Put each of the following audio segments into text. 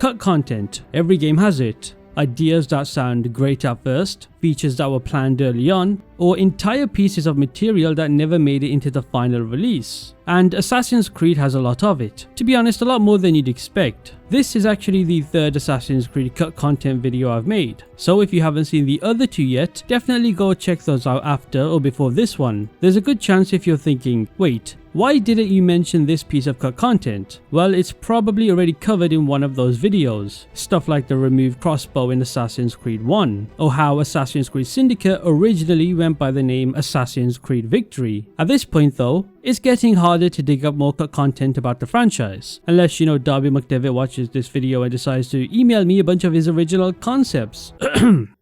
Cut content. Every game has it. Ideas that sound great at first, features that were planned early on, or entire pieces of material that never made it into the final release. And Assassin's Creed has a lot of it. To be honest, a lot more than you'd expect. This is actually the third Assassin's Creed cut content video I've made, so if you haven't seen the other two yet, definitely go check those out after or before this one. There's a good chance if you're thinking, wait, why didn't you mention this piece of cut content? Well, it's probably already covered in one of those videos. Stuff like the removed crossbow in Assassin's Creed 1, or how Assassin's Creed Syndicate originally went by the name Assassin's Creed Victory. At this point though, it's getting harder to dig up more cut content about the franchise, unless Darby McDevitt watches this video and decides to email me a bunch of his original concepts.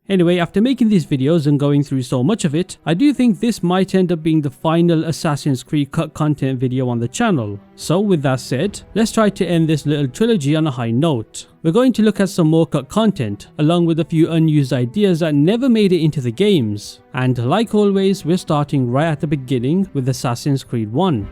Anyway, after making these videos and going through so much of it, I do think this might end up being the final Assassin's Creed cut content video on the channel. So with that said, let's try to end this little trilogy on a high note. We're going to look at some more cut content, along with a few unused ideas that never made it into the games. And like always, we're starting right at the beginning with Assassin's Creed 1.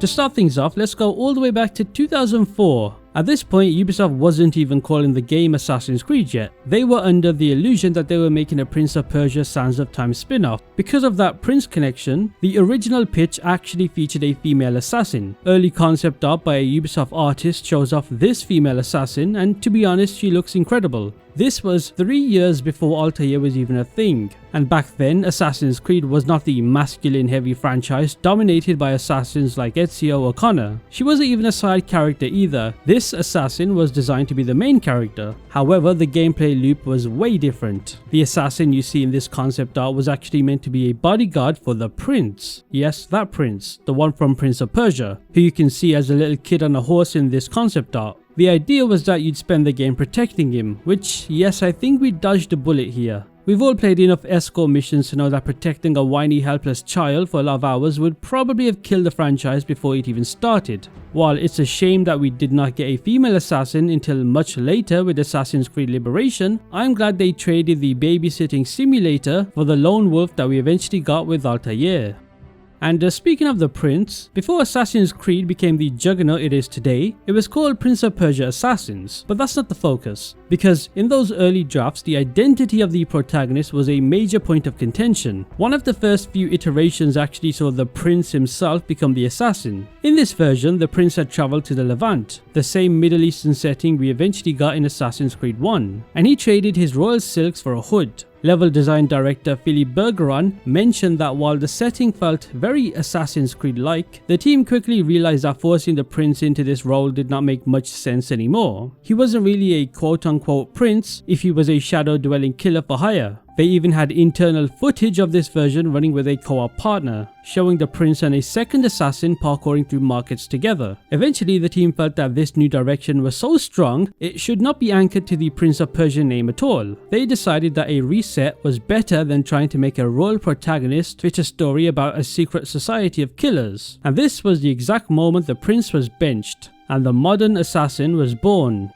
To start things off, let's go all the way back to 2004. At this point, Ubisoft wasn't even calling the game Assassin's Creed yet. They were under the illusion that they were making a Prince of Persia Sands of Time spin-off. Because of that Prince connection, the original pitch actually featured a female assassin. Early concept art by a Ubisoft artist shows off this female assassin, and to be honest, she looks incredible. This was 3 years before Altair was even a thing, and back then Assassin's Creed was not the masculine heavy franchise dominated by assassins like Ezio or Connor. She wasn't even a side character either. This assassin was designed to be the main character. However, the gameplay loop was way different. The assassin you see in this concept art was actually meant to be a bodyguard for the prince. Yes, that prince, the one from Prince of Persia, who you can see as a little kid on a horse in this concept art. The idea was that you'd spend the game protecting him, which, yes, I think we dodged a bullet here. We've all played enough escort missions to know that protecting a whiny helpless child for a lot of hours would probably have killed the franchise before it even started. While it's a shame that we did not get a female assassin until much later with Assassin's Creed Liberation, I'm glad they traded the babysitting simulator for the lone wolf that we eventually got with Altair. And speaking of the prince, before Assassin's Creed became the juggernaut it is today, it was called Prince of Persia Assassins, but that's not the focus, because in those early drafts the identity of the protagonist was a major point of contention. One of the first few iterations actually saw the prince himself become the assassin. In this version, the prince had travelled to the Levant, the same Middle Eastern setting we eventually got in Assassin's Creed 1, and he traded his royal silks for a hood. Level design director Philippe Bergeron mentioned that while the setting felt very Assassin's Creed-like, the team quickly realized that forcing the prince into this role did not make much sense anymore. He wasn't really a quote-unquote prince if he was a shadow-dwelling killer for hire. They even had internal footage of this version running with a co-op partner, showing the prince and a second assassin parkouring through markets together. Eventually, the team felt that this new direction was so strong, it should not be anchored to the Prince of Persia name at all. They decided that a reset was better than trying to make a royal protagonist fit a story about a secret society of killers. And this was the exact moment the prince was benched, and the modern assassin was born.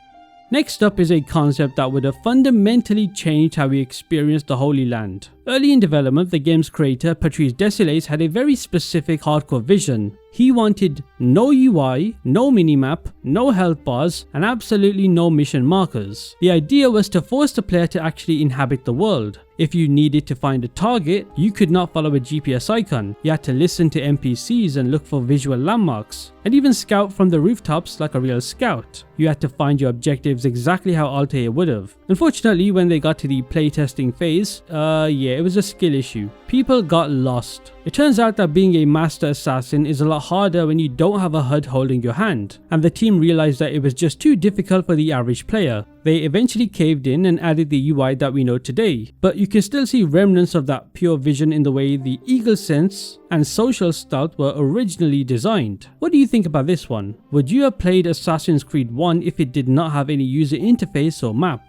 Next up is a concept that would have fundamentally changed how we experienced the Holy Land. Early in development, the game's creator, Patrice Désilets, had a very specific hardcore vision. He wanted no UI, no minimap, no health bars, and absolutely no mission markers. The idea was to force the player to actually inhabit the world. If you needed to find a target, you could not follow a GPS icon. You had to listen to NPCs and look for visual landmarks, and even scout from the rooftops like a real scout. You had to find your objectives exactly how Altair would have. Unfortunately, when they got to the playtesting phase, it was a skill issue. People got lost. It turns out that being a master assassin is a lot harder when you don't have a HUD holding your hand, and the team realized that it was just too difficult for the average player. They eventually caved in and added the UI that we know today, but you can still see remnants of that pure vision in the way the eagle sense and social stealth were originally designed. What do you think about this one? Would you have played Assassin's Creed 1 if it did not have any user interface or map?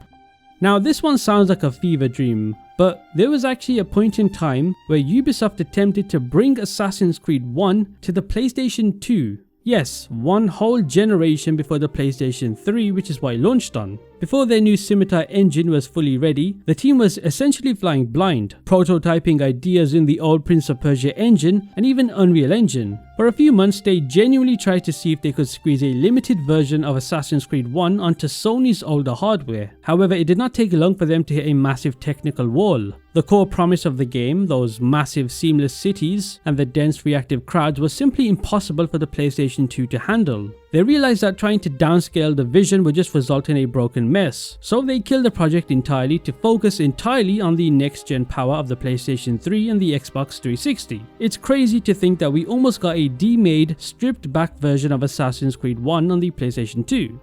Now this one sounds like a fever dream, but there was actually a point in time where Ubisoft attempted to bring Assassin's Creed 1 to the PlayStation 2. Yes, one whole generation before the PlayStation 3, which is what it launched on. Before their new Scimitar engine was fully ready, the team was essentially flying blind, prototyping ideas in the old Prince of Persia engine and even Unreal Engine. For a few months, they genuinely tried to see if they could squeeze a limited version of Assassin's Creed 1 onto Sony's older hardware. However, it did not take long for them to hit a massive technical wall. The core promise of the game, those massive seamless cities and the dense reactive crowds, was simply impossible for the PlayStation 2 to handle. They realized that trying to downscale the vision would just result in a broken mess, so they killed the project entirely to focus entirely on the next-gen power of the PlayStation 3 and the Xbox 360. It's crazy to think that we almost got a demade, stripped-back version of Assassin's Creed 1 on the PlayStation 2.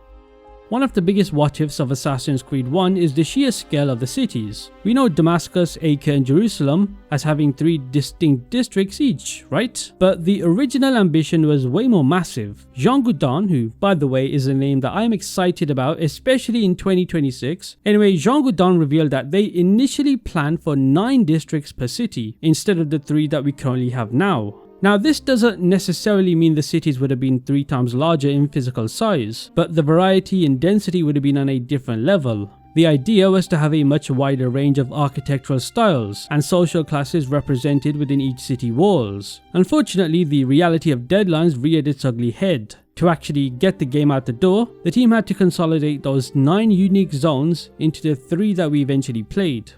One of the biggest what-ifs of Assassin's Creed 1 is the sheer scale of the cities. We know Damascus, Acre and Jerusalem as having 3 distinct districts each, right? But the original ambition was way more massive. Jean Goudon, who by the way is a name that I am excited about, especially in 2026. Anyway, Jean Goudon revealed that they initially planned for 9 districts per city instead of the 3 that we currently have now. Now, this doesn't necessarily mean the cities would have been 3 times larger in physical size, but the variety and density would have been on a different level. The idea was to have a much wider range of architectural styles and social classes represented within each city walls. Unfortunately, the reality of deadlines reared its ugly head. To actually get the game out the door, the team had to consolidate those 9 unique zones into the 3 that we eventually played.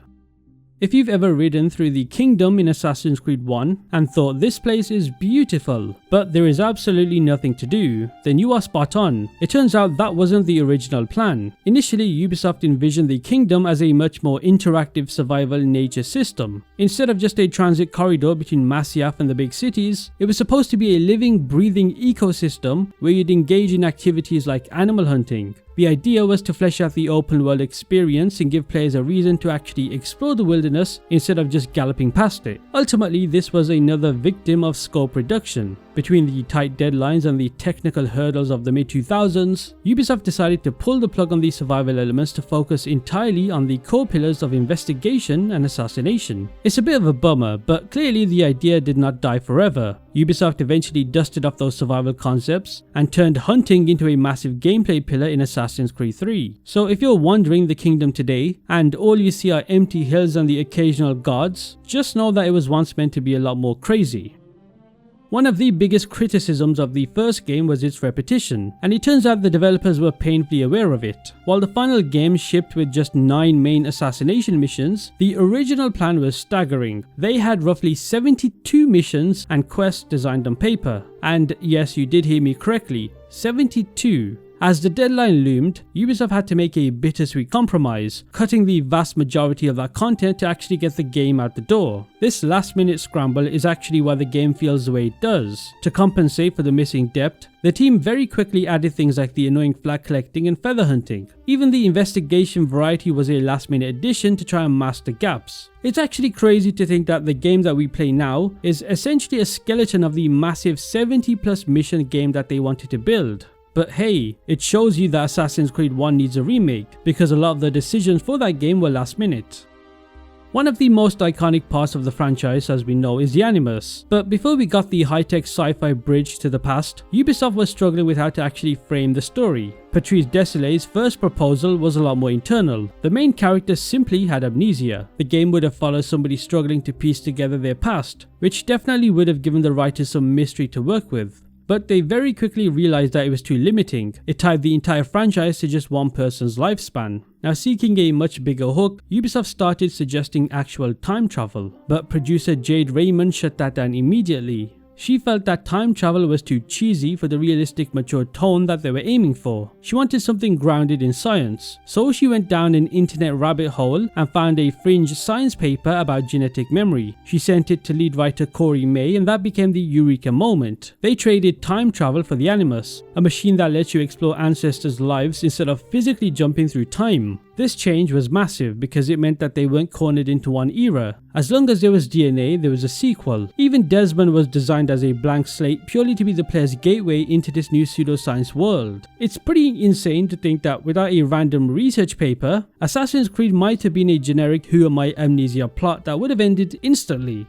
If you've ever ridden through the kingdom in Assassin's Creed 1 and thought this place is beautiful, but there is absolutely nothing to do, then you are spot on. It turns out that wasn't the original plan. Initially, Ubisoft envisioned the kingdom as a much more interactive survival nature system. Instead of just a transit corridor between Masyaf and the big cities, it was supposed to be a living, breathing ecosystem where you'd engage in activities like animal hunting. The idea was to flesh out the open world experience and give players a reason to actually explore the wilderness instead of just galloping past it. Ultimately, this was another victim of scope reduction. Between the tight deadlines and the technical hurdles of the mid-2000s, Ubisoft decided to pull the plug on these survival elements to focus entirely on the core pillars of investigation and assassination. It's a bit of a bummer, but clearly the idea did not die forever. Ubisoft eventually dusted off those survival concepts and turned hunting into a massive gameplay pillar in Assassin's Creed 3. So if you're wandering the kingdom today and all you see are empty hills and the occasional gods, just know that it was once meant to be a lot more crazy. One of the biggest criticisms of the first game was its repetition, and it turns out the developers were painfully aware of it. While the final game shipped with just 9 main assassination missions, the original plan was staggering. They had roughly 72 missions and quests designed on paper. And yes, you did hear me correctly, 72. As the deadline loomed, Ubisoft had to make a bittersweet compromise, cutting the vast majority of that content to actually get the game out the door. This last-minute scramble is actually why the game feels the way it does. To compensate for the missing depth, the team very quickly added things like the annoying flag collecting and feather hunting. Even the investigation variety was a last-minute addition to try and mask the gaps. It's actually crazy to think that the game that we play now is essentially a skeleton of the massive 70+ mission game that they wanted to build. But hey, it shows you that Assassin's Creed 1 needs a remake, because a lot of the decisions for that game were last minute. One of the most iconic parts of the franchise, as we know, is the Animus. But before we got the high-tech sci-fi bridge to the past, Ubisoft was struggling with how to actually frame the story. Patrice Désilets' first proposal was a lot more internal. The main character simply had amnesia. The game would have followed somebody struggling to piece together their past, which definitely would have given the writers some mystery to work with. But they very quickly realized that it was too limiting. It tied the entire franchise to just one person's lifespan. Now, seeking a much bigger hook, Ubisoft started suggesting actual time travel, but producer Jade Raymond shut that down immediately. She felt that time travel was too cheesy for the realistic, mature tone that they were aiming for. She wanted something grounded in science, so she went down an internet rabbit hole and found a fringe science paper about genetic memory. She sent it to lead writer Corey May, and that became the eureka moment. They traded time travel for the Animus, a machine that lets you explore ancestors' lives instead of physically jumping through time. This change was massive because it meant that they weren't cornered into one era. As long as there was DNA, there was a sequel. Even Desmond was designed as a blank slate purely to be the player's gateway into this new pseudoscience world. It's pretty insane to think that without a random research paper, Assassin's Creed might have been a generic Who Am I Amnesia plot that would have ended instantly.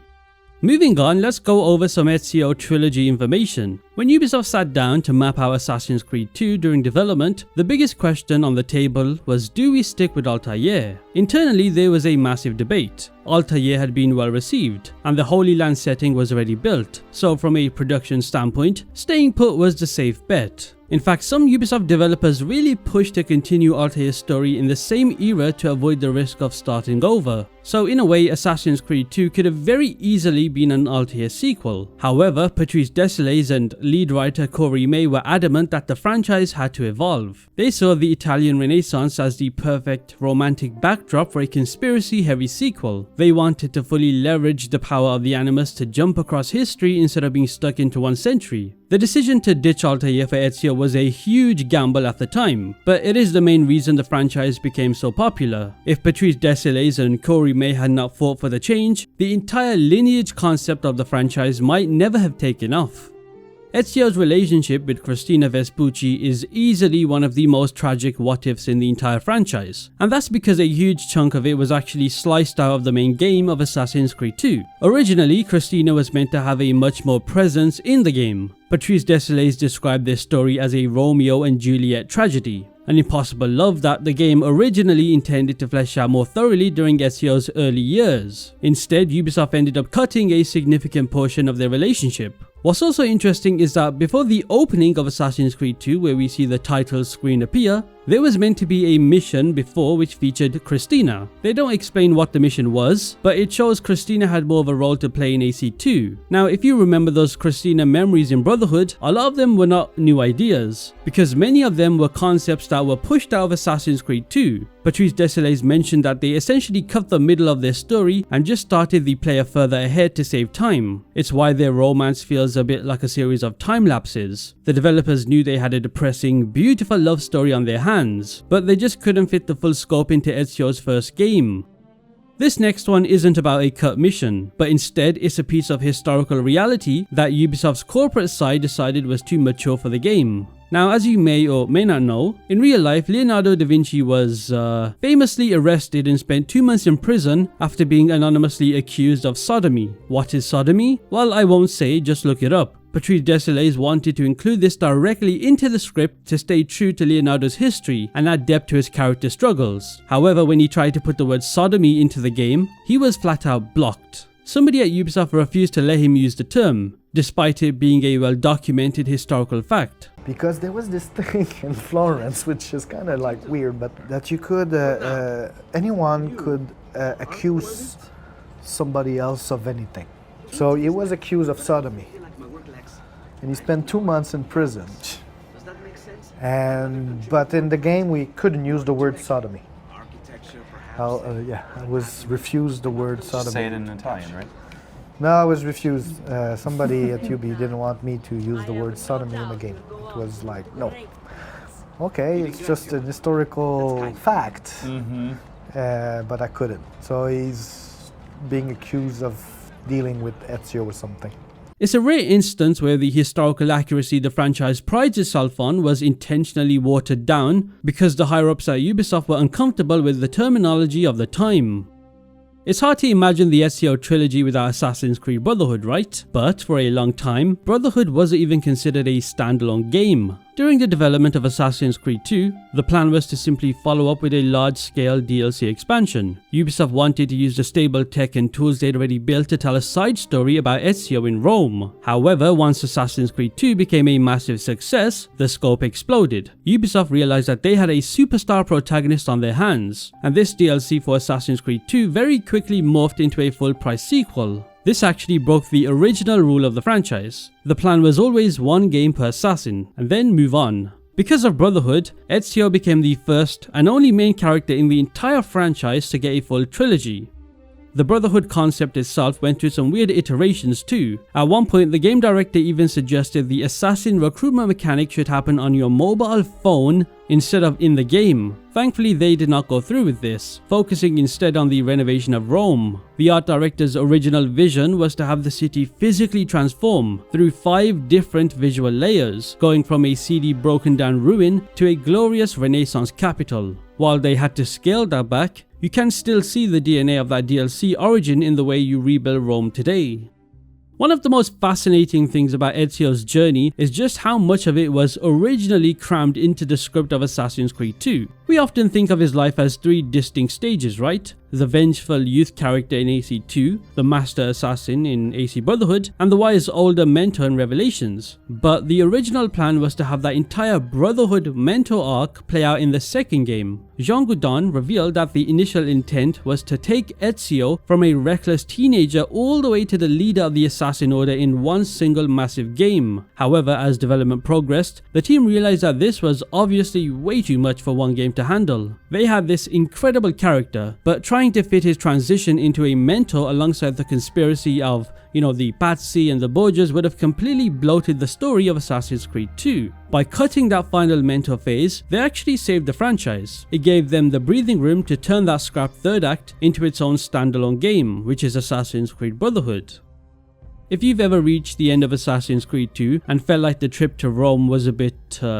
Moving on, let's go over some Ezio trilogy information. When Ubisoft sat down to map out Assassin's Creed 2 during development, the biggest question on the table was, do we stick with Altair? Internally, there was a massive debate. Altair had been well received, and the Holy Land setting was already built, so from a production standpoint, staying put was the safe bet. In fact, some Ubisoft developers really pushed to continue Altair's story in the same era to avoid the risk of starting over. So in a way, Assassin's Creed 2 could have very easily been an Altair sequel. However, Patrice Désilets and lead writer Corey May were adamant that the franchise had to evolve. They saw the Italian Renaissance as the perfect romantic backdrop for a conspiracy-heavy sequel. They wanted to fully leverage the power of the Animus to jump across history instead of being stuck into one century. The decision to ditch Altair for Ezio was a huge gamble at the time, but it is the main reason the franchise became so popular. If Patrice Désilets and Corey May had not fought for the change, the entire lineage concept of the franchise might never have taken off. Ezio's relationship with Cristina Vespucci is easily one of the most tragic what-ifs in the entire franchise, and that's because a huge chunk of it was actually sliced out of the main game of Assassin's Creed 2. Originally, Cristina was meant to have a much more presence in the game. Patrice Désilets described this story as a Romeo and Juliet tragedy, an impossible love that the game originally intended to flesh out more thoroughly during Ezio's early years. Instead, Ubisoft ended up cutting a significant portion of their relationship. What's also interesting is that before the opening of Assassin's Creed 2, where we see the title screen appear, there was meant to be a mission before which featured Cristina. They don't explain what the mission was, but it shows Cristina had more of a role to play in AC2. Now, if you remember those Cristina memories in Brotherhood, a lot of them were not new ideas, because many of them were concepts that were pushed out of Assassin's Creed 2. Patrice Désilets mentioned that they essentially cut the middle of their story and just started the player further ahead to save time. It's why their romance feels a bit like a series of time lapses. The developers knew they had a depressing, beautiful love story on their hands, but they just couldn't fit the full scope into Ezio's first game. This next one isn't about a cut mission, but instead it's a piece of historical reality that Ubisoft's corporate side decided was too mature for the game. Now, as you may or may not know, in real life, Leonardo da Vinci was famously arrested and spent 2 months in prison after being anonymously accused of sodomy. What is sodomy? Well, I won't say, just look it up. Patrice Désilets wanted to include this directly into the script to stay true to Leonardo's history and add depth to his character struggles. However, when he tried to put the word sodomy into the game, he was flat out blocked. Somebody at Ubisoft refused to let him use the term, despite it being a well-documented historical fact. Because there was this thing in Florence, which is kind of like weird, but that you could, anyone could accuse somebody else of anything. So he was accused of sodomy, and he spent 2 months in prison. But in the game, we couldn't use the word sodomy. I was refused the word sodomy. Say it in Italian, right? No, I was refused. Somebody at UB didn't want me to use the word sodomy in the game. It was like, no. Okay, it's just an historical fact, but I couldn't. So he's being accused of dealing with Ezio or something. It's a rare instance where the historical accuracy the franchise prides itself on was intentionally watered down because the higher-ups at Ubisoft were uncomfortable with the terminology of the time. It's hard to imagine the Ezio trilogy without Assassin's Creed Brotherhood, right? But for a long time, Brotherhood wasn't even considered a standalone game. During the development of Assassin's Creed 2, the plan was to simply follow up with a large-scale DLC expansion. Ubisoft wanted to use the stable tech and tools they'd already built to tell a side story about Ezio in Rome. However, once Assassin's Creed 2 became a massive success, the scope exploded. Ubisoft realized that they had a superstar protagonist on their hands, and this DLC for Assassin's Creed 2 very quickly morphed into a full-price sequel. This actually broke the original rule of the franchise. The plan was always one game per assassin, and then move on. Because of Brotherhood, Ezio became the first and only main character in the entire franchise to get a full trilogy. The Brotherhood concept itself went through some weird iterations too. At one point, the game director even suggested the assassin recruitment mechanic should happen on your mobile phone instead of in the game. Thankfully, they did not go through with this, focusing instead on the renovation of Rome. The art director's original vision was to have the city physically transform through 5 different visual layers, going from a seedy broken down ruin to a glorious Renaissance capital. While they had to scale that back, you can still see the DNA of that DLC origin in the way you rebuild Rome today. One of the most fascinating things about Ezio's journey is just how much of it was originally crammed into the script of Assassin's Creed 2. We often think of his life as 3 distinct stages, right? The vengeful youth character in AC2, the master assassin in AC Brotherhood, and the wise older mentor in Revelations. But the original plan was to have that entire Brotherhood mentor arc play out in the second game. Jean Goujon revealed that the initial intent was to take Ezio from a reckless teenager all the way to the leader of the Assassin Order in one single massive game. However, as development progressed, the team realized that this was obviously way too much for one game to handle. They had this incredible character, but trying to fit his transition into a mentor alongside the conspiracy of, the Patsy and the Borgias would have completely bloated the story of Assassin's Creed 2. By cutting that final mentor phase, they actually saved the franchise. It gave them the breathing room to turn that scrap third act into its own standalone game, which is Assassin's Creed Brotherhood. If you've ever reached the end of Assassin's Creed 2 and felt like the trip to Rome was a bit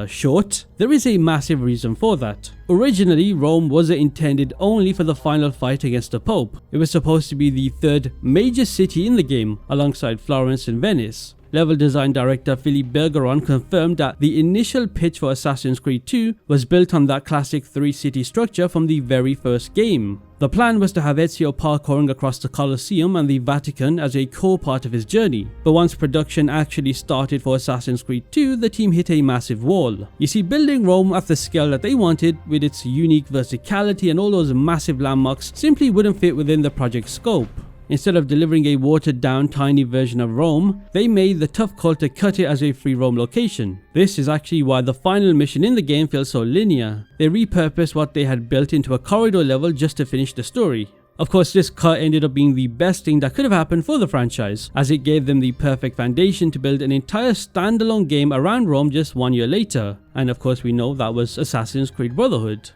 short, there is a massive reason for that. Originally, Rome wasn't intended only for the final fight against the Pope. It was supposed to be the third major city in the game, alongside Florence and Venice. Level design director Philippe Bergeron confirmed that the initial pitch for Assassin's Creed 2 was built on that classic 3-city structure from the very first game. The plan was to have Ezio parkouring across the Colosseum and the Vatican as a core part of his journey, but once production actually started for Assassin's Creed 2, the team hit a massive wall. You see, building Rome at the scale that they wanted, with its unique verticality and all those massive landmarks, simply wouldn't fit within the project's scope. Instead of delivering a watered down tiny version of Rome, they made the tough call to cut it as a free roam location. This is actually why the final mission in the game feels so linear. They repurposed what they had built into a corridor level just to finish the story. Of course, this cut ended up being the best thing that could have happened for the franchise, as it gave them the perfect foundation to build an entire standalone game around Rome just 1 year later. And of course we know that was Assassin's Creed Brotherhood.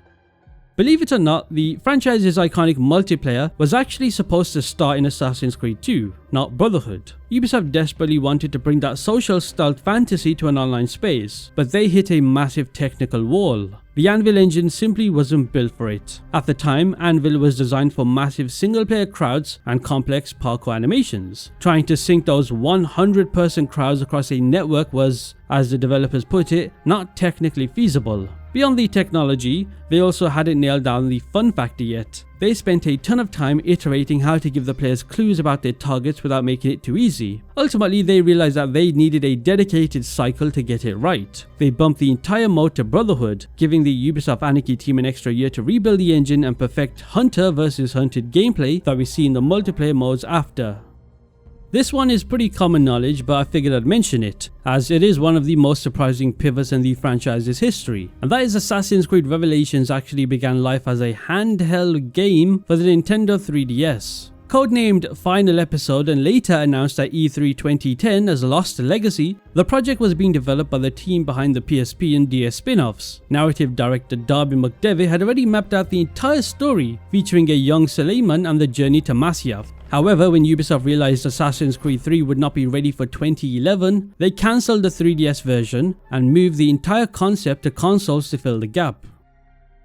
Believe it or not, the franchise's iconic multiplayer was actually supposed to start in Assassin's Creed 2, not Brotherhood. Ubisoft desperately wanted to bring that social stealth fantasy to an online space, but they hit a massive technical wall. The Anvil engine simply wasn't built for it. At the time, Anvil was designed for massive single-player crowds and complex parkour animations. Trying to sync those 100-person crowds across a network was, as the developers put it, not technically feasible. Beyond the technology, they also hadn't nailed down the fun factor yet. They spent a ton of time iterating how to give the players clues about their targets without making it too easy. Ultimately, they realized that they needed a dedicated cycle to get it right. They bumped the entire mode to Brotherhood, giving the Ubisoft Anarchy team an extra year to rebuild the engine and perfect hunter versus hunted gameplay that we see in the multiplayer modes after. This one is pretty common knowledge, but I figured I'd mention it, as it is one of the most surprising pivots in the franchise's history, and that is Assassin's Creed Revelations actually began life as a handheld game for the Nintendo 3DS. Codenamed Final Episode and later announced at E3 2010 as Lost Legacy, the project was being developed by the team behind the PSP and DS spin-offs. Narrative director Darby McDevitt had already mapped out the entire story, featuring a young Suleiman and the journey to Machiavelli. However, when Ubisoft realized Assassin's Creed 3 would not be ready for 2011, they cancelled the 3DS version and moved the entire concept to consoles to fill the gap.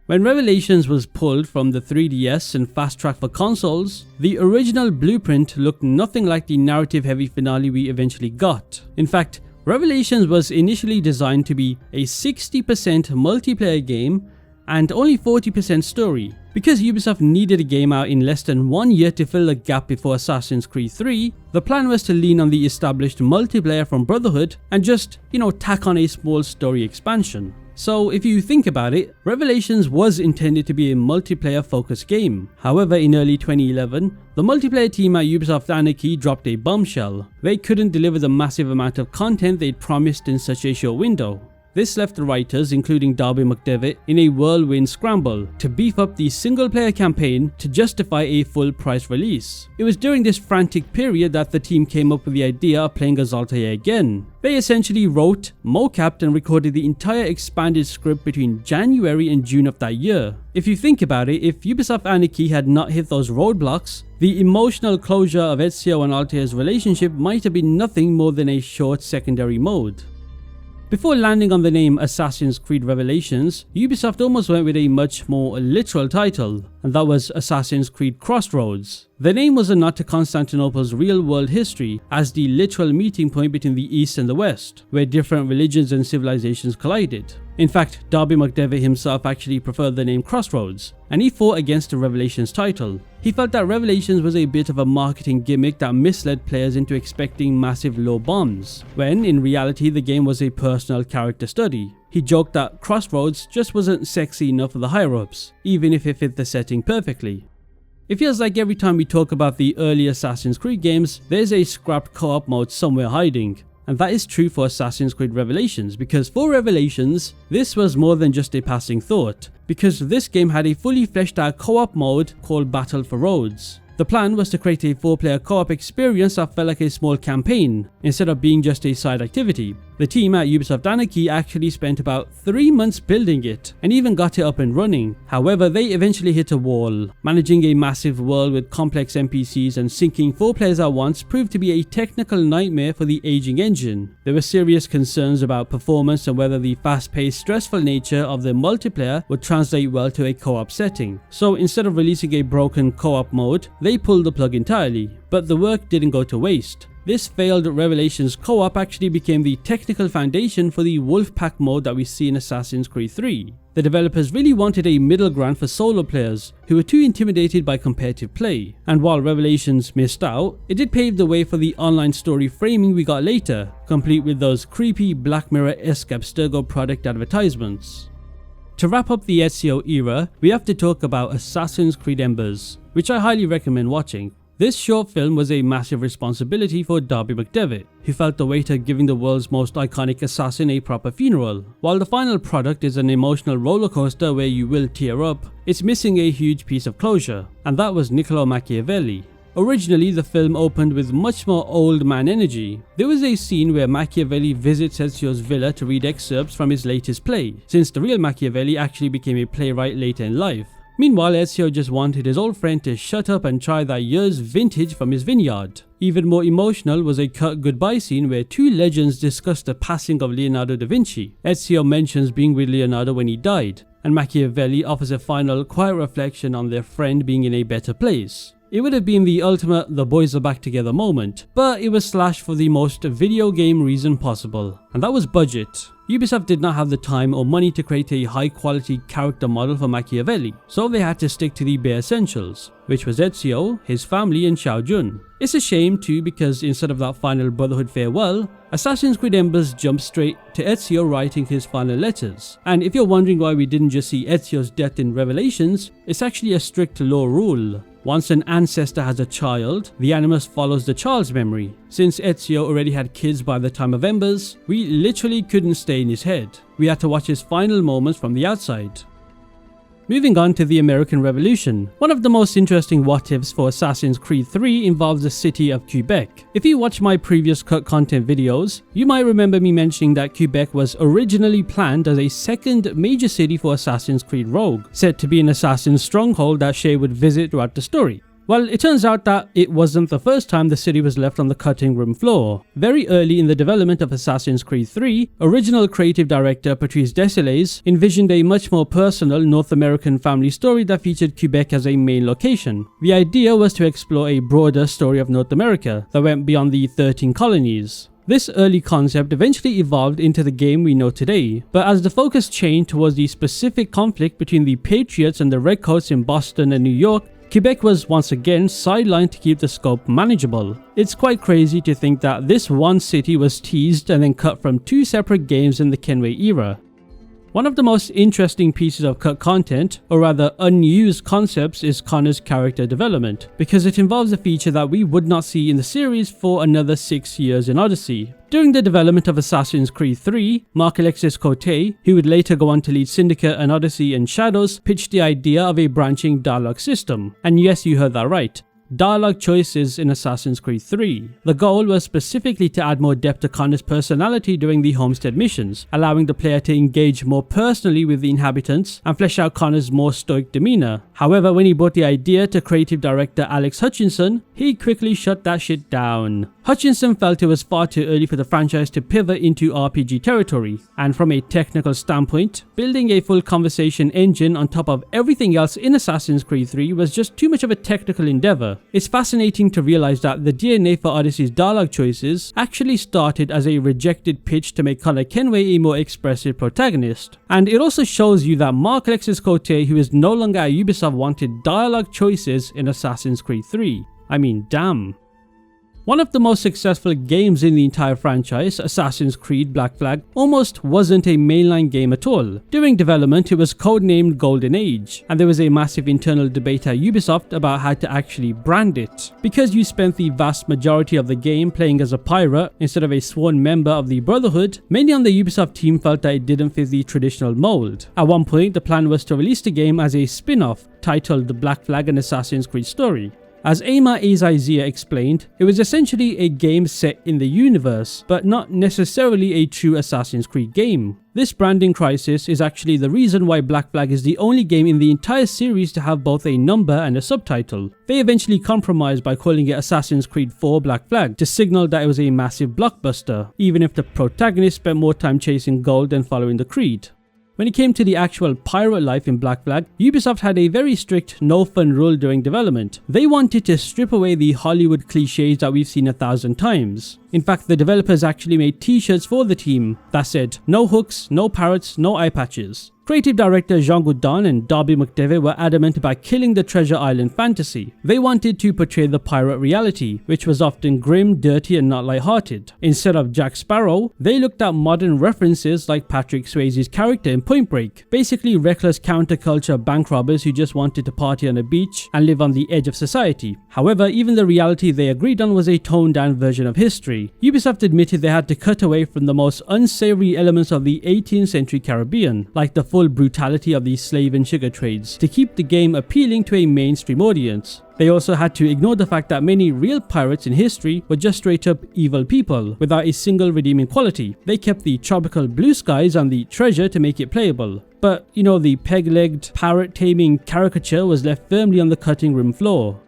When Revelations was pulled from the 3DS and fast-tracked for consoles, the original blueprint looked nothing like the narrative-heavy finale we eventually got. In fact, Revelations was initially designed to be a 60% multiplayer game and only 40% story. Because Ubisoft needed a game out in less than 1 year to fill the gap before Assassin's Creed 3, the plan was to lean on the established multiplayer from Brotherhood and just, tack on a small story expansion. So if you think about it, Revelations was intended to be a multiplayer focused game. However, in early 2011, the multiplayer team at Ubisoft Anarchy dropped a bombshell. They couldn't deliver the massive amount of content they'd promised in such a short window. This left the writers, including Darby McDevitt, in a whirlwind scramble to beef up the single-player campaign to justify a full-price release. It was during this frantic period that the team came up with the idea of playing as Altair again. They essentially wrote, mocapped and recorded the entire expanded script between January and June of that year. If you think about it, if Ubisoft Anarchy had not hit those roadblocks, the emotional closure of Ezio and Altair's relationship might have been nothing more than a short secondary mode. Before landing on the name Assassin's Creed Revelations, Ubisoft almost went with a much more literal title. and that was Assassin's Creed Crossroads. The name was a nod to Constantinople's real-world history as the literal meeting point between the East and the West, where different religions and civilizations collided. In fact, Darby McDevitt himself actually preferred the name Crossroads, and he fought against the Revelations title. He felt that Revelations was a bit of a marketing gimmick that misled players into expecting massive low bombs, when in reality the game was a personal character study. He joked that Crossroads just wasn't sexy enough for the higher-ups, even if it fit the setting perfectly. It feels like every time we talk about the early Assassin's Creed games, there's a scrapped co-op mode somewhere hiding. And that is true for Assassin's Creed Revelations, because for Revelations, this was more than just a passing thought, because this game had a fully fleshed out co-op mode called Battle for Rhodes. The plan was to create a 4-player co-op experience that felt like a small campaign, instead of being just a side activity. The team at Ubisoft Anarchy actually spent about 3 months building it, and even got it up and running. However, they eventually hit a wall. Managing a massive world with complex NPCs and syncing 4 players at once proved to be a technical nightmare for the aging engine. There were serious concerns about performance and whether the fast-paced, stressful nature of the multiplayer would translate well to a co-op setting. So instead of releasing a broken co-op mode, they pulled the plug entirely. But the work didn't go to waste. This failed Revelations co-op actually became the technical foundation for the Wolfpack mode that we see in Assassin's Creed 3. The developers really wanted a middle ground for solo players who were too intimidated by competitive play, and while Revelations missed out, it did pave the way for the online story framing we got later, complete with those creepy Black Mirror-esque Abstergo product advertisements. To wrap up the Ezio era, we have to talk about Assassin's Creed Embers, which I highly recommend watching. This short film was a massive responsibility for Darby McDevitt, who felt the weight of giving the world's most iconic assassin a proper funeral. While the final product is an emotional rollercoaster where you will tear up, it's missing a huge piece of closure, and that was Niccolo Machiavelli. Originally, the film opened with much more old man energy. There was a scene where Machiavelli visits Ezio's villa to read excerpts from his latest play, since the real Machiavelli actually became a playwright later in life. Meanwhile, Ezio just wanted his old friend to shut up and try that year's vintage from his vineyard. Even more emotional was a cut goodbye scene where 2 legends discuss the passing of Leonardo da Vinci. Ezio mentions being with Leonardo when he died, and Machiavelli offers a final quiet reflection on their friend being in a better place. It would have been the ultimate "the boys are back together" moment, but it was slashed for the most video game reason possible, and that was budget. Ubisoft did not have the time or money to create a high quality character model for Machiavelli, so they had to stick to the bare essentials, which was Ezio, his family and Xiao Jun. It's a shame too, because instead of that final Brotherhood farewell, Assassin's Creed Embers jumped straight to Ezio writing his final letters. And if you're wondering why we didn't just see Ezio's death in Revelations, it's actually a strict lore rule. Once an ancestor has a child, the animus follows the child's memory. Since Ezio already had kids by the time of Embers, we literally couldn't stay in his head. We had to watch his final moments from the outside. Moving on to the American Revolution. One of the most interesting what-ifs for Assassin's Creed 3 involves the city of Quebec. If you watch my previous cut content videos, you might remember me mentioning that Quebec was originally planned as a second major city for Assassin's Creed Rogue, set to be an assassin's stronghold that Shay would visit throughout the story. Well, it turns out that it wasn't the first time the city was left on the cutting room floor. Very early in the development of Assassin's Creed 3, original creative director Patrice Désilets envisioned a much more personal North American family story that featured Quebec as a main location. The idea was to explore a broader story of North America that went beyond the 13 colonies. This early concept eventually evolved into the game we know today, but as the focus changed towards the specific conflict between the Patriots and the Redcoats in Boston and New York, Quebec was once again sidelined to keep the scope manageable. It's quite crazy to think that this one city was teased and then cut from 2 separate games in the Kenway era. One of the most interesting pieces of cut content, or rather unused concepts, is Connor's character development, because it involves a feature that we would not see in the series for another 6 years in Odyssey. During the development of Assassin's Creed 3, Marc-Alexis Cote, who would later go on to lead Syndicate and Odyssey and Shadows, pitched the idea of a branching dialogue system. And yes, you heard that right. Dialogue choices in Assassin's Creed 3. The goal was specifically to add more depth to Connor's personality during the homestead missions, allowing the player to engage more personally with the inhabitants and flesh out Connor's more stoic demeanor. However, when he brought the idea to creative director Alex Hutchinson, he quickly shut that shit down. Hutchinson felt it was far too early for the franchise to pivot into RPG territory, and from a technical standpoint, building a full conversation engine on top of everything else in Assassin's Creed 3 was just too much of a technical endeavor. It's fascinating to realize that the DNA for Odyssey's dialogue choices actually started as a rejected pitch to make Connor Kenway a more expressive protagonist, and it also shows you that Mark Alexis Cote, who is no longer at Ubisoft, wanted dialogue choices in Assassin's Creed 3. I mean, damn. One of the most successful games in the entire franchise, Assassin's Creed Black Flag, almost wasn't a mainline game at all. During development, it was codenamed Golden Age, and there was a massive internal debate at Ubisoft about how to actually brand it. Because you spent the vast majority of the game playing as a pirate instead of a sworn member of the Brotherhood, many on the Ubisoft team felt that it didn't fit the traditional mold. At one point, the plan was to release the game as a spin-off titled The Black Flag and Assassin's Creed Story. As Ama Ezio explained, it was essentially a game set in the universe, but not necessarily a true Assassin's Creed game. This branding crisis is actually the reason why Black Flag is the only game in the entire series to have both a number and a subtitle. They eventually compromised by calling it Assassin's Creed 4 Black Flag to signal that it was a massive blockbuster, even if the protagonist spent more time chasing gold than following the creed. When it came to the actual pirate life in Black Flag, Ubisoft had a very strict no fun rule during development. They wanted to strip away the Hollywood cliches that we've seen 1,000 times. In fact, the developers actually made t-shirts for the team that said, "No hooks, no parrots, no eye patches." Creative director Jean Gaudin and Darby McDevitt were adamant about killing the Treasure Island fantasy. They wanted to portray the pirate reality, which was often grim, dirty and not lighthearted. Instead of Jack Sparrow, they looked at modern references like Patrick Swayze's character in Point Break, basically reckless counterculture bank robbers who just wanted to party on a beach and live on the edge of society. However, even the reality they agreed on was a toned down version of history. Ubisoft admitted they had to cut away from the most unsavory elements of the 18th century Caribbean, like the full brutality of the slave and sugar trades, to keep the game appealing to a mainstream audience. They also had to ignore the fact that many real pirates in history were just straight up evil people, without a single redeeming quality. They kept the tropical blue skies and the treasure to make it playable. But, you know, the peg-legged, parrot-taming caricature was left firmly on the cutting room floor.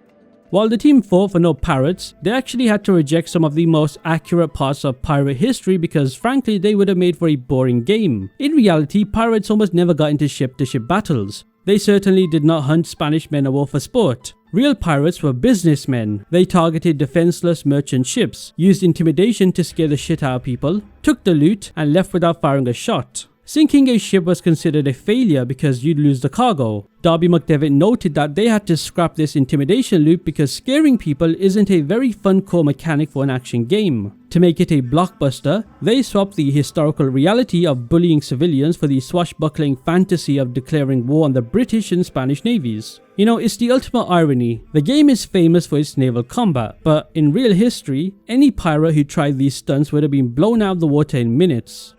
While the team fought for no pirates, they actually had to reject some of the most accurate parts of pirate history because frankly they would have made for a boring game. In reality, pirates almost never got into ship-to-ship battles. They certainly did not hunt Spanish men of war for sport. Real pirates were businessmen. They targeted defenseless merchant ships, used intimidation to scare the shit out of people, took the loot, and left without firing a shot. Sinking a ship was considered a failure because you'd lose the cargo. Darby McDevitt noted that they had to scrap this intimidation loop because scaring people isn't a very fun core mechanic for an action game. To make it a blockbuster, they swapped the historical reality of bullying civilians for the swashbuckling fantasy of declaring war on the British and Spanish navies. You know, it's the ultimate irony. The game is famous for its naval combat, but in real history, any pirate who tried these stunts would have been blown out of the water in minutes.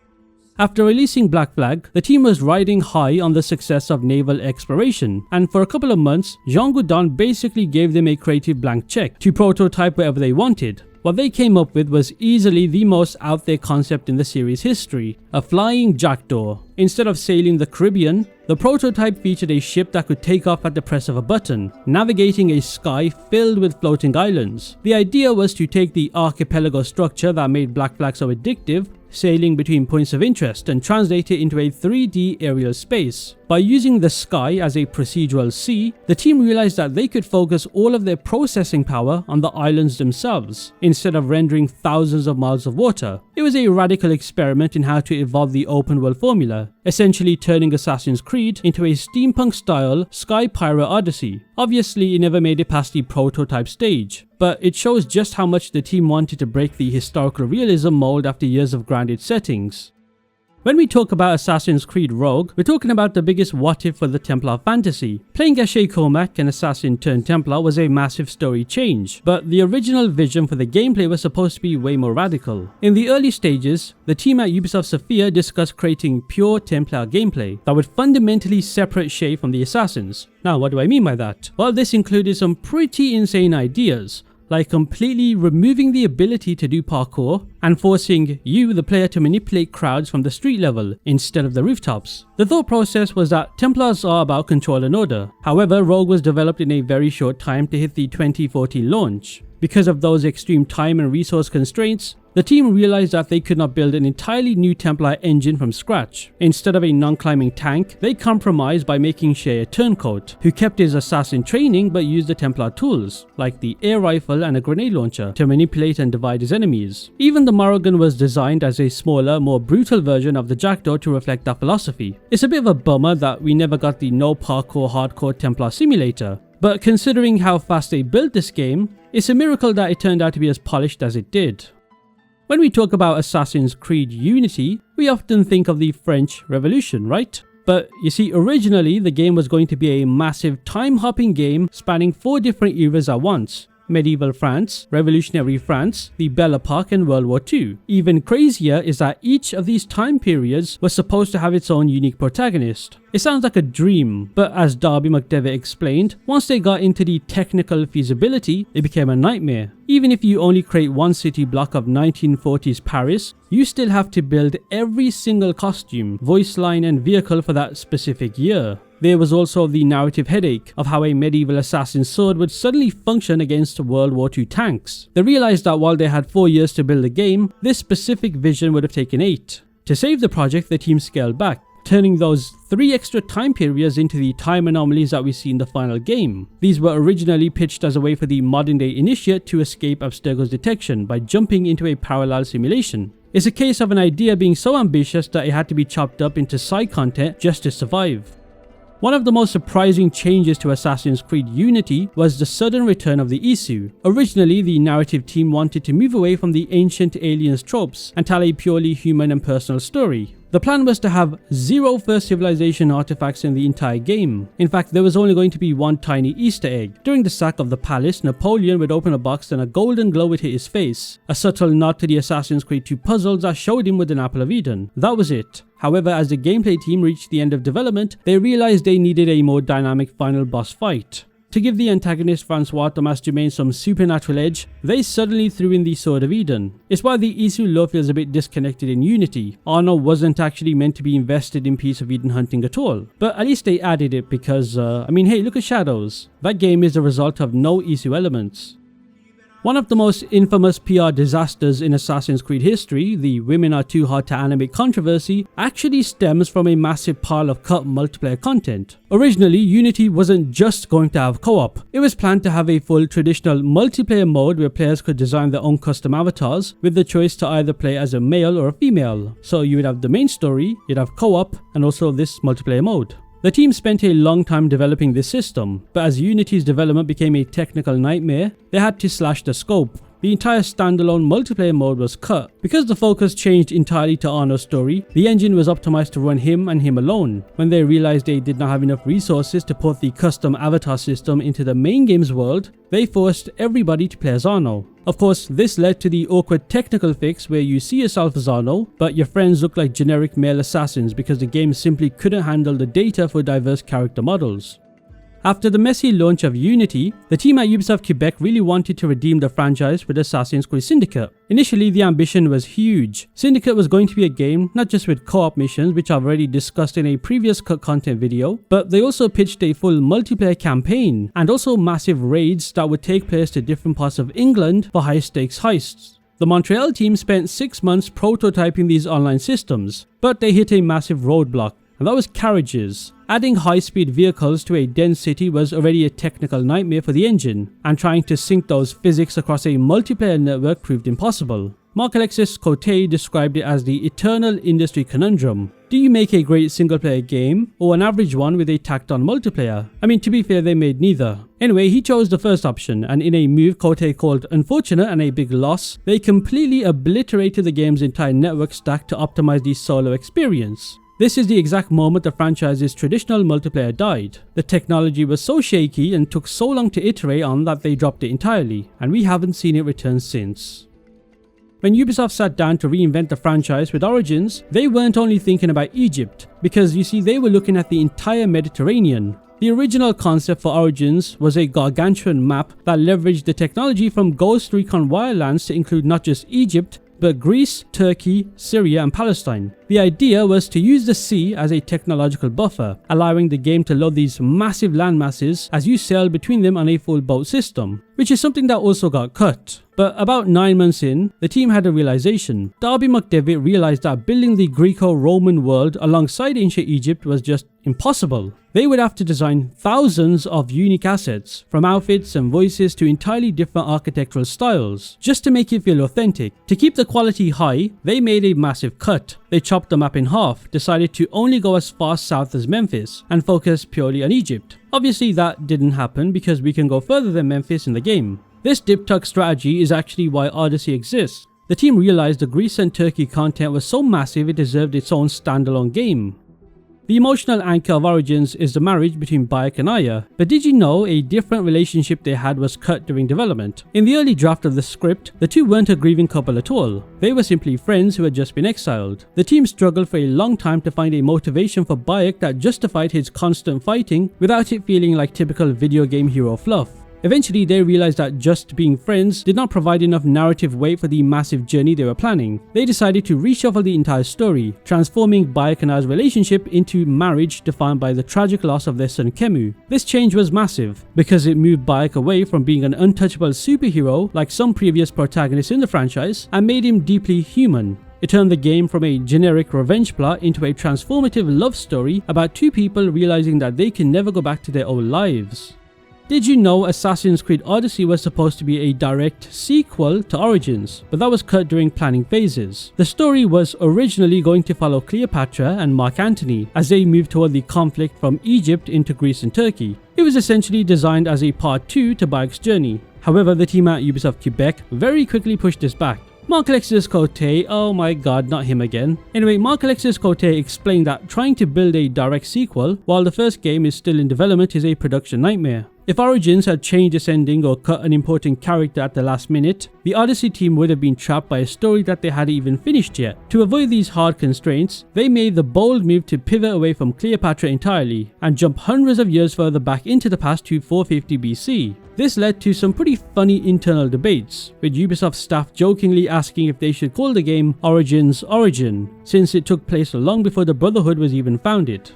After releasing Black Flag, the team was riding high on the success of naval exploration, and for a couple of months, Jean Gaudin basically gave them a creative blank check to prototype whatever they wanted. What they came up with was easily the most out there concept in the series history, a flying Jackdaw. Instead of sailing the Caribbean, the prototype featured a ship that could take off at the press of a button, navigating a sky filled with floating islands. The idea was to take the archipelago structure that made Black Flag so addictive, sailing between points of interest, and translate it into a 3D aerial space. By using the sky as a procedural sea, the team realized that they could focus all of their processing power on the islands themselves, instead of rendering thousands of miles of water. It was a radical experiment in how to evolve the open world formula, essentially turning Assassin's Creed into a steampunk-style sky pirate Odyssey. Obviously, it never made it past the prototype stage, but it shows just how much the team wanted to break the historical realism mold after years of grounded settings. When we talk about Assassin's Creed Rogue, we're talking about the biggest what if for the Templar fantasy. Playing as Shay Cormac, an assassin turned Templar, was a massive story change, but the original vision for the gameplay was supposed to be way more radical. In the early stages, the team at Ubisoft Sophia discussed creating pure Templar gameplay that would fundamentally separate Shay from the assassins. Now, what do I mean by that? Well, this included some pretty insane ideas, like completely removing the ability to do parkour and forcing you, the player, to manipulate crowds from the street level instead of the rooftops. The thought process was that Templars are about control and order. However, Rogue was developed in a very short time to hit the 2014 launch. Because of those extreme time and resource constraints, the team realized that they could not build an entirely new Templar engine from scratch. Instead of a non-climbing tank, they compromised by making Shay a turncoat, who kept his assassin training but used the Templar tools, like the air rifle and a grenade launcher, to manipulate and divide his enemies. Even the Morrigan was designed as a smaller, more brutal version of the Jackdaw to reflect that philosophy. It's a bit of a bummer that we never got the no parkour hardcore Templar simulator, but considering how fast they built this game, it's a miracle that it turned out to be as polished as it did. When we talk about Assassin's Creed Unity, we often think of the French Revolution, right? But you see, originally the game was going to be a massive time-hopping game spanning 4 different eras at once. Medieval France, Revolutionary France, the Belle Epoque and World War II. Even crazier is that each of these time periods was supposed to have its own unique protagonist. It sounds like a dream, but as Darby McDevitt explained, once they got into the technical feasibility, it became a nightmare. Even if you only create one city block of 1940s Paris, you still have to build every single costume, voice line and vehicle for that specific year. There was also the narrative headache of how a medieval assassin's sword would suddenly function against World War II tanks. They realized that while they had 4 years to build the game, this specific vision would have taken 8. To save the project, the team scaled back, turning those 3 extra time periods into the time anomalies that we see in the final game. These were originally pitched as a way for the modern-day initiate to escape Abstergo's detection by jumping into a parallel simulation. It's a case of an idea being so ambitious that it had to be chopped up into side content just to survive. One of the most surprising changes to Assassin's Creed Unity was the sudden return of the Isu. Originally, the narrative team wanted to move away from the ancient aliens tropes and tell a purely human and personal story. The plan was to have 0 first civilization artifacts in the entire game. In fact, there was only going to be one tiny Easter egg. During the sack of the palace, Napoleon would open a box and a golden glow would hit his face, a subtle nod to the Assassin's Creed 2 puzzles that showed him with an Apple of Eden. That was it. However, as the gameplay team reached the end of development, they realized they needed a more dynamic final boss fight. To give the antagonist Francois Thomas Germain some supernatural edge, they suddenly threw in the Sword of Eden. It's why the Isu lore feels a bit disconnected in Unity. Arno wasn't actually meant to be invested in Piece of Eden hunting at all, but at least they added it because, hey, look at Shadows. That game is the result of no Isu elements. One of the most infamous PR disasters in Assassin's Creed history, the women are too hard to animate controversy, actually stems from a massive pile of cut multiplayer content. Originally, Unity wasn't just going to have co-op. It was planned to have a full traditional multiplayer mode where players could design their own custom avatars with the choice to either play as a male or a female. So you would have the main story, you'd have co-op, and also this multiplayer mode. The team spent a long time developing this system, but as Unity's development became a technical nightmare, they had to slash the scope. The entire standalone multiplayer mode was cut. Because the focus changed entirely to Arno's story, the engine was optimized to run him and him alone. When they realized they did not have enough resources to put the custom avatar system into the main game's world, they forced everybody to play as Arno. Of course, this led to the awkward technical fix where you see yourself as Arno, but your friends look like generic male assassins because the game simply couldn't handle the data for diverse character models. After the messy launch of Unity, the team at Ubisoft Quebec really wanted to redeem the franchise with Assassin's Creed Syndicate. Initially, the ambition was huge. Syndicate was going to be a game not just with co-op missions, which I've already discussed in a previous cut content video, but they also pitched a full multiplayer campaign and also massive raids that would take place to different parts of England for high-stakes heists. The Montreal team spent 6 months prototyping these online systems, but they hit a massive roadblock, and that was carriages. Adding high-speed vehicles to a dense city was already a technical nightmare for the engine, and trying to sync those physics across a multiplayer network proved impossible. Marc-Alexis Cote described it as the eternal industry conundrum. Do you make a great single-player game, or an average one with a tacked-on multiplayer? I mean, to be fair, they made neither. Anyway, he chose the first option, and in a move Cote called unfortunate and a big loss, they completely obliterated the game's entire network stack to optimize the solo experience. This is the exact moment the franchise's traditional multiplayer died. The technology was so shaky and took so long to iterate on that they dropped it entirely, and we haven't seen it return since. When Ubisoft sat down to reinvent the franchise with Origins, they weren't only thinking about Egypt, because you see they were looking at the entire Mediterranean. The original concept for Origins was a gargantuan map that leveraged the technology from Ghost Recon Wildlands to include not just Egypt, but Greece, Turkey, Syria and Palestine. The idea was to use the sea as a technological buffer, allowing the game to load these massive landmasses as you sail between them on a full boat system. which is something that also got cut. But about 9 months in, the team had a realization. Darby McDevitt realized that building the Greco-Roman world alongside ancient Egypt was just impossible. They would have to design thousands of unique assets, from outfits and voices to entirely different architectural styles, just to make it feel authentic. To keep the quality high, they made a massive cut. They chopped the map in half, decided to only go as far south as Memphis, and focus purely on Egypt. Obviously that didn't happen because we can go further than Memphis in the game. This diptych strategy is actually why Odyssey exists. The team realized the Greece and Turkey content was so massive it deserved its own standalone game. The emotional anchor of Origins is the marriage between Bayek and Aya, but did you know a different relationship they had was cut during development? In the early draft of the script, the two weren't a grieving couple at all. They were simply friends who had just been exiled. The team struggled for a long time to find a motivation for Bayek that justified his constant fighting without it feeling like typical video game hero fluff. Eventually, they realized that just being friends did not provide enough narrative weight for the massive journey they were planning. They decided to reshuffle the entire story, transforming Bayek and Aya's relationship into marriage defined by the tragic loss of their son Kemu. This change was massive, because it moved Bayek away from being an untouchable superhero like some previous protagonists in the franchise and made him deeply human. It turned the game from a generic revenge plot into a transformative love story about two people realizing that they can never go back to their old lives. Did you know Assassin's Creed Odyssey was supposed to be a direct sequel to Origins, but that was cut during planning phases. The story was originally going to follow Cleopatra and Mark Antony as they moved toward the conflict from Egypt into Greece and Turkey. It was essentially designed as a part 2 to Bayek's journey. However, the team at Ubisoft Quebec very quickly pushed this back. Mark Alexis Cote, oh my god, not him again. Anyway, Mark Alexis Cote explained that trying to build a direct sequel while the first game is still in development is a production nightmare. If Origins had changed its ending or cut an important character at the last minute, the Odyssey team would have been trapped by a story that they hadn't even finished yet. To avoid these hard constraints, they made the bold move to pivot away from Cleopatra entirely and jump hundreds of years further back into the past to 450 BC. This led to some pretty funny internal debates, with Ubisoft staff jokingly asking if they should call the game Origins Origin, since it took place long before the Brotherhood was even founded.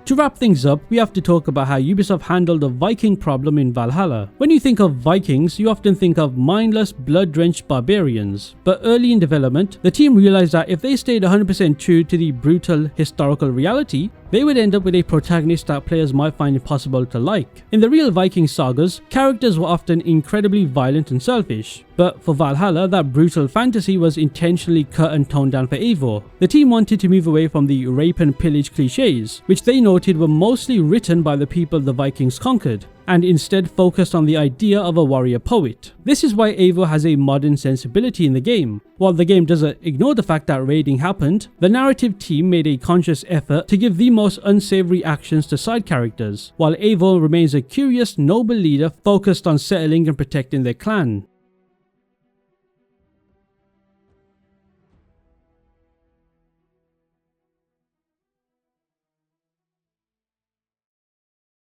To wrap things up, we have to talk about how Ubisoft handled the Viking problem in Valhalla. When you think of Vikings, you often think of mindless, blood-drenched barbarians. But early in development, the team realized that if they stayed 100% true to the brutal historical reality, they would end up with a protagonist that players might find impossible to like. In the real Viking sagas, characters were often incredibly violent and selfish. But for Valhalla, that brutal fantasy was intentionally cut and toned down for Eivor. The team wanted to move away from the rape and pillage cliches, which they noted were mostly written by the people the Vikings conquered, and instead focused on the idea of a warrior poet. This is why Eivor has a modern sensibility in the game. While the game doesn't ignore the fact that raiding happened, the narrative team made a conscious effort to give the most unsavory actions to side characters, while Eivor remains a curious, noble leader focused on settling and protecting their clan.